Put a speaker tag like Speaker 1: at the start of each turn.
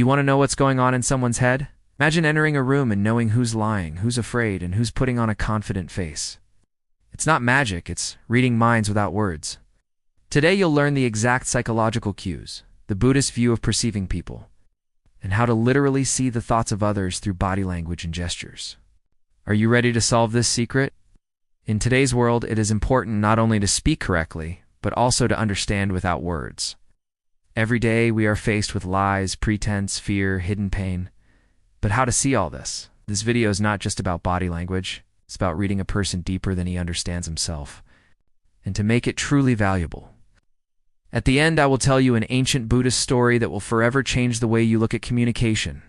Speaker 1: Do you want to know what's going on in someone's head? Imagine entering a room and knowing who's lying, who's afraid, and who's putting on a confident face. It's not magic, it's reading minds without words. Today you'll learn the exact psychological cues, the Buddhist view of perceiving people, and how to literally see the thoughts of others through body language and gestures. Are you ready to solve this secret? In today's world, it is important not only to speak correctly, but also to understand without words. Every day we are faced with lies, pretense, fear, hidden pain. But how to see all this? This video is not just about body language. It's about reading a person deeper than he understands himself, and to make it truly valuable. At the end, I will tell you an ancient Buddhist story that will forever change the way you look at communication.